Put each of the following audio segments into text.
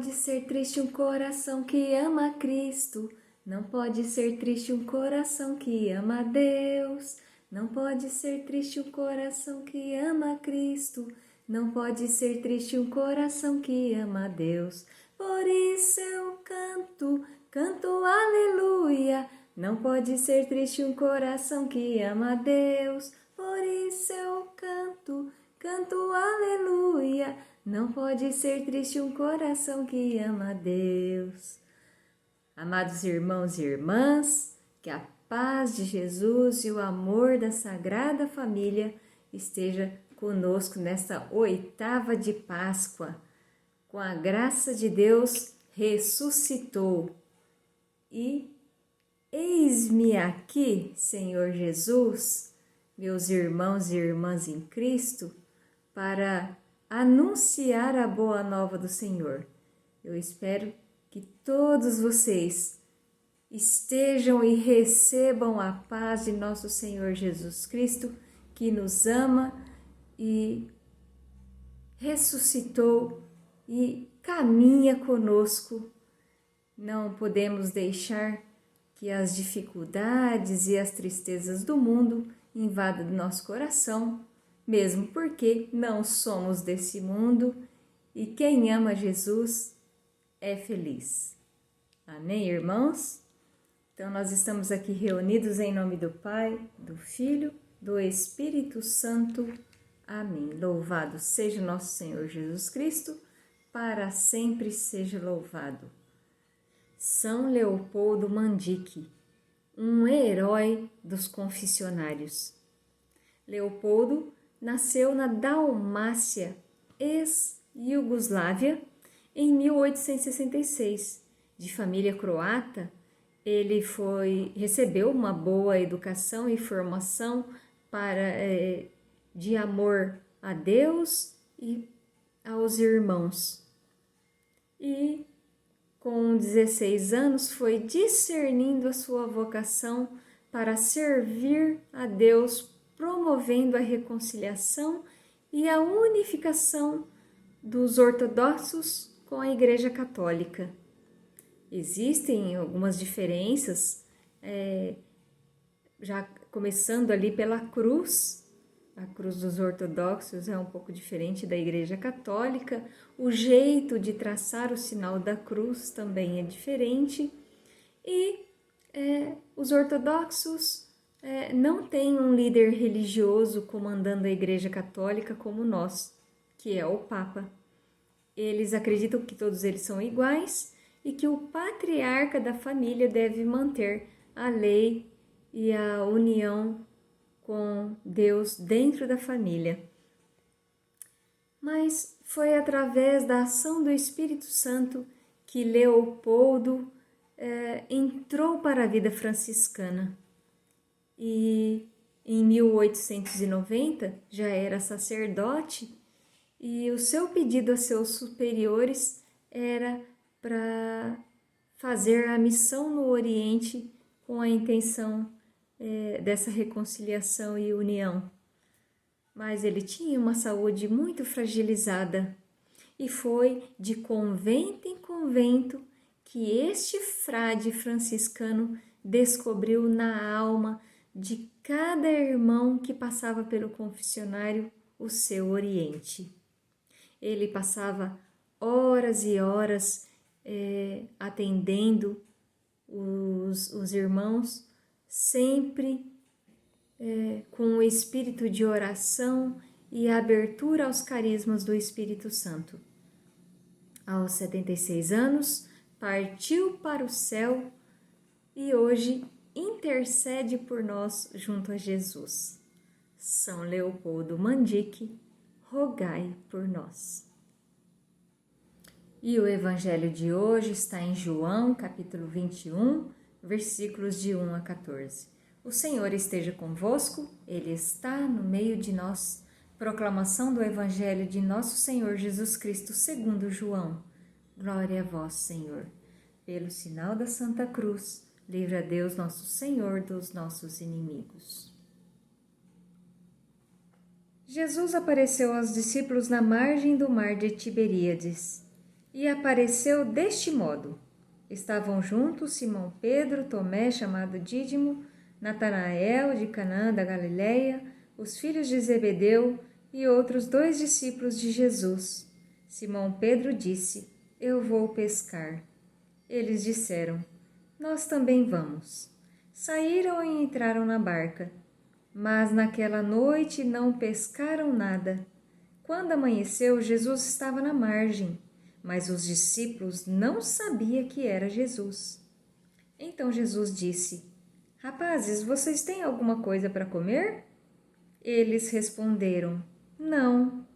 pode ser triste um coração que ama a Cristo. Não pode ser triste um coração que ama a Deus. Não pode ser triste um coração que ama a Cristo. Não pode ser triste um coração que ama a Deus. Por isso eu canto aleluia. Não pode ser triste um coração que ama a Deus. Por isso eu canto aleluia. Não pode ser triste um coração que ama a Deus. Amados irmãos e irmãs, que a paz de Jesus e o amor da Sagrada Família esteja conosco nesta oitava de Páscoa. Com a graça de Deus, ressuscitou. E eis-me aqui, Senhor Jesus, meus irmãos e irmãs em Cristo, para anunciar a boa nova do Senhor. Eu espero que todos vocês estejam e recebam a paz de nosso Senhor Jesus Cristo, que nos ama e ressuscitou e caminha conosco. Não podemos deixar que as dificuldades e as tristezas do mundo invadam nosso coração, mesmo porque não somos desse mundo e quem ama Jesus é feliz. Amém, irmãos? Então, nós estamos aqui reunidos em nome do Pai, do Filho, do Espírito Santo. Amém. Louvado seja nosso Senhor Jesus Cristo, para sempre seja louvado. São Leopoldo Mandique, um herói dos confessionários. Leopoldo nasceu na Dalmácia, ex-Iugoslávia, em 1866. De família croata, ele recebeu uma boa educação e formação de amor a Deus e aos irmãos. E com 16 anos foi discernindo a sua vocação para servir a Deus, promovendo a reconciliação e a unificação dos ortodoxos com a Igreja Católica. Existem algumas diferenças, já começando ali pela cruz. A cruz dos ortodoxos é um pouco diferente da Igreja Católica. O jeito de traçar o sinal da cruz também é diferente. E os ortodoxos não têm um líder religioso comandando a Igreja Católica como nós, que é o Papa. Eles acreditam que todos eles são iguais e que o patriarca da família deve manter a lei e a união com Deus dentro da família. Mas foi através da ação do Espírito Santo que Leopoldo entrou para a vida franciscana. E em 1890 já era sacerdote e o seu pedido a seus superiores era para fazer a missão no Oriente com a intenção dessa reconciliação e união. Mas ele tinha uma saúde muito fragilizada e foi de convento em convento que este frade franciscano descobriu na alma de cada irmão que passava pelo confessionário o seu Oriente. Ele passava horas e horas atendendo os irmãos, sempre com o espírito de oração e abertura aos carismas do Espírito Santo. Aos 76 anos, partiu para o céu e hoje intercede por nós junto a Jesus. São Leopoldo Mandique, rogai por nós. E o evangelho de hoje está em João, capítulo 21, versículos de 1 a 14. O Senhor esteja convosco, Ele está no meio de nós. Proclamação do evangelho de nosso Senhor Jesus Cristo segundo João. Glória a vós, Senhor. Pelo sinal da Santa Cruz, livra a Deus nosso Senhor dos nossos inimigos. Jesus apareceu aos discípulos na margem do mar de Tiberíades. E apareceu deste modo. Estavam juntos Simão Pedro, Tomé, chamado Dídimo, Natanael, de Canaã da Galileia, os filhos de Zebedeu e outros 2 discípulos de Jesus. Simão Pedro disse: Eu vou pescar. Eles disseram: Nós também vamos. Saíram e entraram na barca, mas naquela noite não pescaram nada. Quando amanheceu, Jesus estava na margem, mas os discípulos não sabiam que era Jesus. Então Jesus disse: Rapazes, vocês têm alguma coisa para comer? Eles responderam: Não.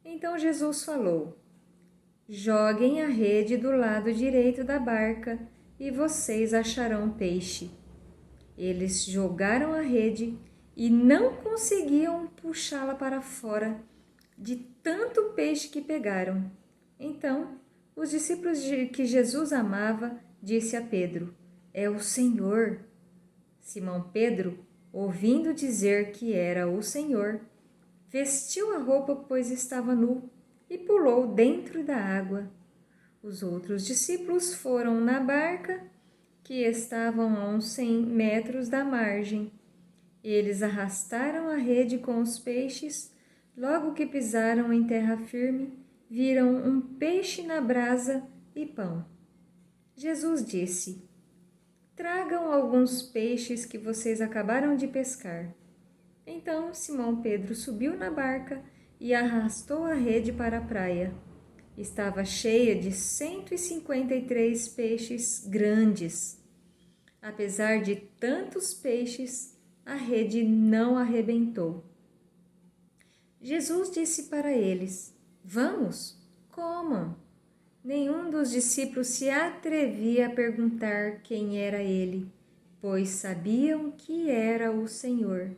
Então Jesus falou: Joguem a rede do lado direito da barca e vocês acharão peixe. Eles jogaram a rede e não conseguiam puxá-la para fora de tanto peixe que pegaram. Então, os discípulos que Jesus amava disse a Pedro: É o Senhor. Simão Pedro, ouvindo dizer que era o Senhor, vestiu a roupa, pois estava nu, e pulou dentro da água. Os outros discípulos foram na barca, que estavam a uns 100 metros da margem. Eles arrastaram a rede com os peixes. Logo que pisaram em terra firme, viram um peixe na brasa e pão. Jesus disse: Tragam alguns peixes que vocês acabaram de pescar. Então Simão Pedro subiu na barca e arrastou a rede para a praia. Estava cheia de 153 peixes grandes. Apesar de tantos peixes, a rede não arrebentou. Jesus disse para eles: Vamos, comam. Nenhum dos discípulos se atrevia a perguntar quem era ele, pois sabiam que era o Senhor.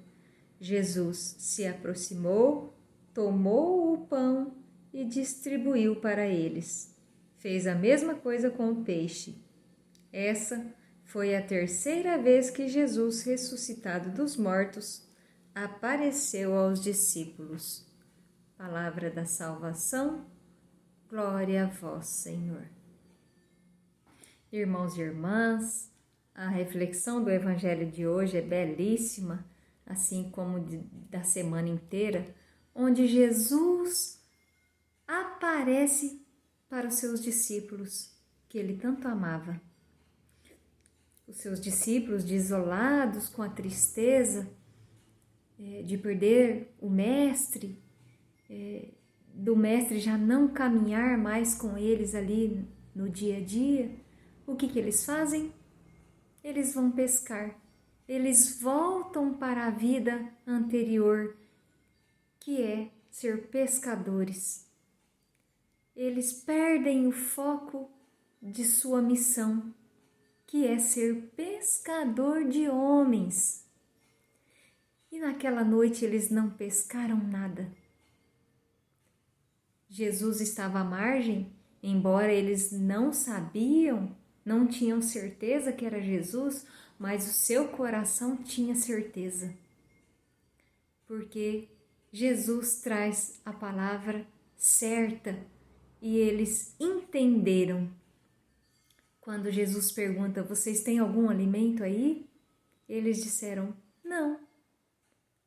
Jesus se aproximou, tomou o pão e distribuiu para eles. Fez a mesma coisa com o peixe. Essa foi a 3ª vez que Jesus, ressuscitado dos mortos, apareceu aos discípulos. Palavra da salvação, glória a vós, Senhor. Irmãos e irmãs, a reflexão do Evangelho de hoje é belíssima, assim como da semana inteira, onde Jesus aparece para os seus discípulos, que ele tanto amava. Os seus discípulos, desolados com a tristeza de perder o Mestre, do Mestre já não caminhar mais com eles ali no dia a dia, o que eles fazem? Eles vão pescar. Eles voltam para a vida anterior, que é ser pescadores. Eles perdem o foco de sua missão, que é ser pescador de homens. E naquela noite eles não pescaram nada. Jesus estava à margem, embora eles não sabiam, não tinham certeza que era Jesus, mas o seu coração tinha certeza. Porque Jesus traz a palavra certa e eles entenderam. Quando Jesus pergunta: Vocês têm algum alimento aí? Eles disseram: Não.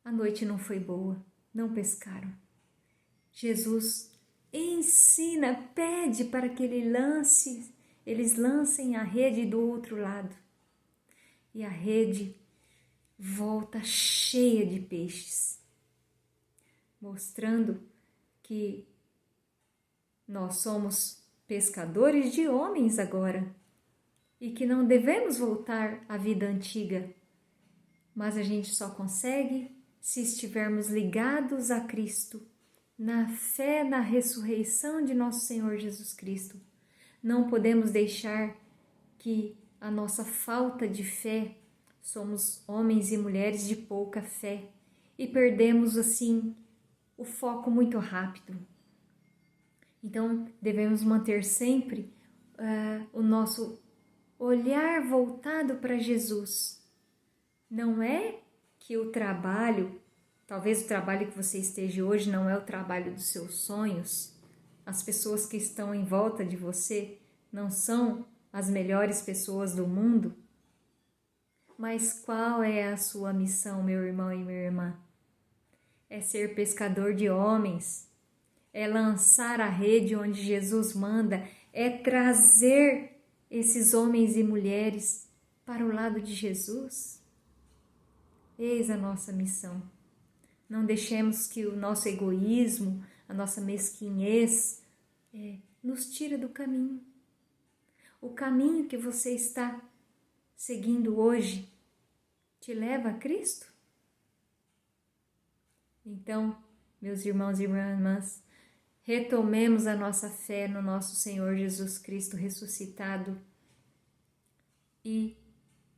A noite não foi boa, não pescaram. Jesus ensina, pede para que eles lancem a rede do outro lado. E a rede volta cheia de peixes, mostrando que nós somos pescadores de homens agora e que não devemos voltar à vida antiga, mas a gente só consegue se estivermos ligados a Cristo, na fé na ressurreição de nosso Senhor Jesus Cristo. Não podemos deixar que a nossa falta de fé, somos homens e mulheres de pouca fé e perdemos assim o foco muito rápido. Então devemos manter sempre o nosso olhar voltado para Jesus. Não é que o trabalho, talvez o trabalho que você esteja hoje não é o trabalho dos seus sonhos, as pessoas que estão em volta de você não são as melhores pessoas do mundo? Mas qual é a sua missão, meu irmão e minha irmã? É ser pescador de homens, é lançar a rede onde Jesus manda, é trazer esses homens e mulheres para o lado de Jesus. Eis a nossa missão. Não deixemos que o nosso egoísmo, a nossa mesquinhez, nos tire do caminho. O caminho que você está seguindo hoje te leva a Cristo? Então, meus irmãos e irmãs, retomemos a nossa fé no nosso Senhor Jesus Cristo ressuscitado e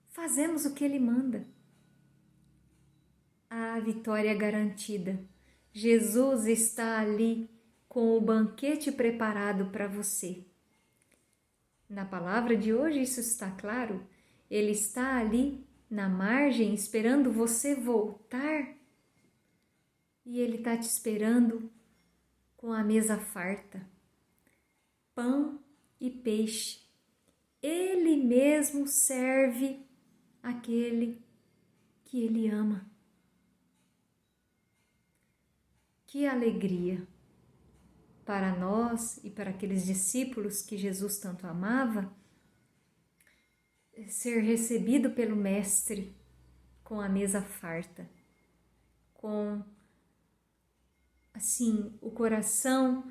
fazemos o que Ele manda. A vitória é garantida. Jesus está ali com o banquete preparado para você. Na palavra de hoje isso está claro. Ele está ali na margem esperando você voltar e Ele está te esperando com a mesa farta, pão e peixe. Ele mesmo serve aquele que Ele ama. Que alegria para nós e para aqueles discípulos que Jesus tanto amava, ser recebido pelo Mestre com a mesa farta, com assim o coração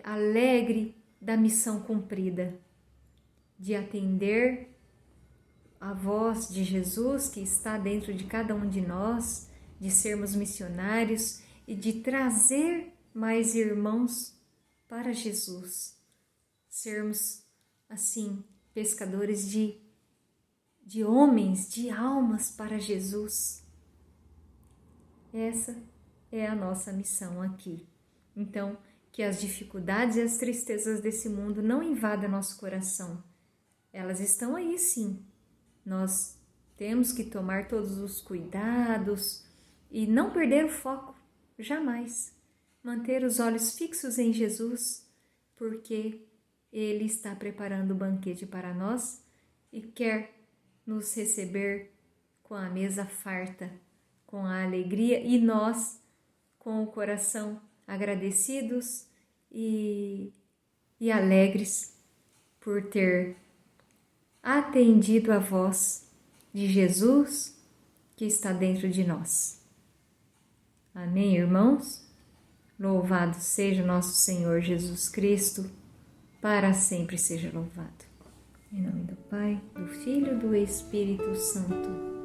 alegre da missão cumprida, de atender a voz de Jesus que está dentro de cada um de nós, de sermos missionários e de trazer mais irmãos para Jesus, sermos assim pescadores de homens, de almas para Jesus. Essa é a nossa missão aqui. Então, que as dificuldades e as tristezas desse mundo não invadam nosso coração. Elas estão aí sim. Nós temos que tomar todos os cuidados e não perder o foco, jamais. Manter os olhos fixos em Jesus, porque Ele está preparando o banquete para nós e quer nos receber com a mesa farta, com a alegria, e nós com o coração agradecidos e alegres por ter atendido a voz de Jesus que está dentro de nós. Amém, irmãos? Louvado seja nosso Senhor Jesus Cristo, para sempre seja louvado. Em nome do Pai, do Filho e do Espírito Santo.